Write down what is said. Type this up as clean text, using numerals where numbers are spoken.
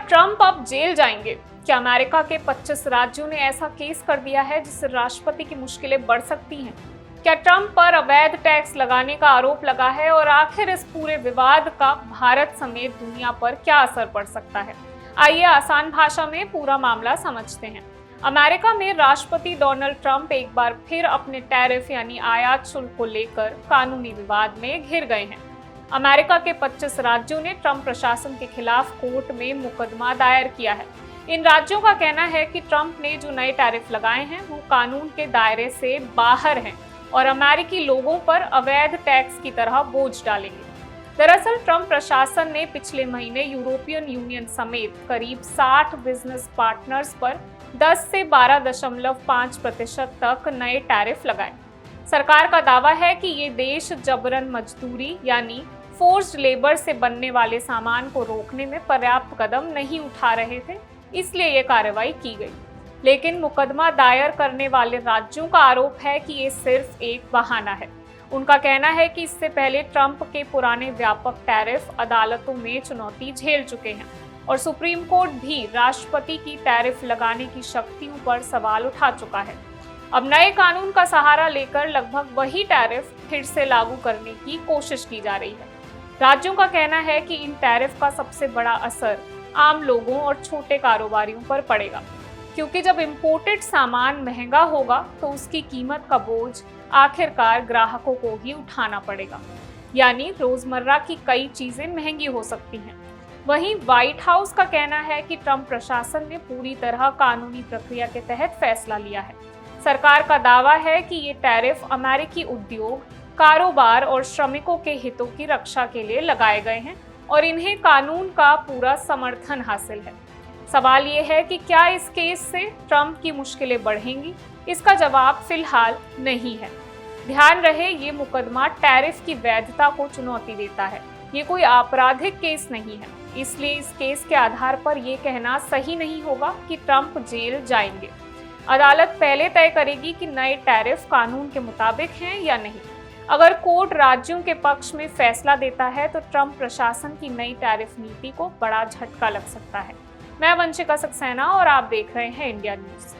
Trump अब jail जाएंगे? क्या अमेरिका के 25 राज्यों ने ऐसा केस कर दिया है जिससे राष्ट्रपति की मुश्किलें बढ़ सकती हैं? क्या ट्रंप पर अवैध टैक्स लगाने का आरोप लगा है और आखिर इस पूरे विवाद का भारत समेत दुनिया पर क्या असर पड़ सकता है? आइए आसान भाषा में पूरा मामला समझते हैं। अमेरिका में राष्ट्रपति डोनाल्ड ट्रंप एक बार फिर अपने टैरिफ यानी आयात शुल्क को लेकर कानूनी विवाद में घिर गए हैं। अमेरिका के 25 राज्यों ने ट्रंप प्रशासन के खिलाफ कोर्ट में मुकदमा दायर किया है। इन राज्यों का कहना है कि ट्रंप ने जो नए टैरिफ लगाए हैं वो कानून के दायरे से बाहर हैं और अमेरिकी लोगों पर अवैध टैक्स की तरह बोझ डालेंगे। दरअसल ट्रंप प्रशासन ने पिछले महीने यूरोपियन यूनियन समेत करीब 60 बिजनेस पार्टनर्स पर 10 से 12.5% तक नए टैरिफ लगाए। सरकार का दावा है कि ये देश जबरन मजदूरी यानी फोर्स्ड लेबर से बनने वाले सामान को रोकने में पर्याप्त कदम नहीं उठा रहे थे, इसलिए ये कार्रवाई की गई। लेकिन मुकदमा दायर करने वाले राज्यों का आरोप है कि ये सिर्फ एक बहाना है। उनका कहना है कि इससे पहले ट्रंप के पुराने व्यापक टैरिफ अदालतों में चुनौती झेल चुके हैं और सुप्रीम कोर्ट भी राष्ट्रपति की टैरिफ लगाने की शक्तियों पर सवाल उठा चुका है। अब नए कानून का सहारा लेकर लगभग वही टैरिफ फिर से लागू करने की कोशिश की जा रही है। राज्यों का कहना है कि इन टैरिफ का सबसे बड़ा असर आम लोगों और छोटे कारोबारियों पर पड़ेगा, क्योंकि जब इंपोर्टेड सामान महंगा होगा तो उसकी कीमत का बोझ आखिरकार ग्राहकों को ही उठाना पड़ेगा, यानी रोजमर्रा की कई चीजें महंगी हो सकती हैं। वहीं व्हाइट हाउस का कहना है कि ट्रंप प्रशासन ने पूरी तरह कानूनी प्रक्रिया के तहत फैसला लिया है। सरकार का दावा है कि ये टैरिफ अमेरिकी उद्योग, कारोबार और श्रमिकों के हितों की रक्षा के लिए लगाए गए हैं और इन्हें कानून का पूरा समर्थन हासिल है। सवाल ये है कि क्या इस केस से ट्रंप की मुश्किलें बढ़ेंगी? इसका जवाब फिलहाल नहीं है। ध्यान रहे, ये मुकदमा टैरिफ की वैधता को चुनौती देता है, ये कोई आपराधिक केस नहीं है। इसलिए इस केस के आधार पर यह कहना सही नहीं होगा कि ट्रंप जेल जाएंगे। अदालत पहले तय करेगी कि नए टैरिफ कानून के मुताबिक हैं या नहीं। अगर कोर्ट राज्यों के पक्ष में फैसला देता है तो ट्रंप प्रशासन की नई टैरिफ नीति को बड़ा झटका लग सकता है। मैं वंशिका सक्सेना और आप देख रहे हैं इंडिया न्यूज़।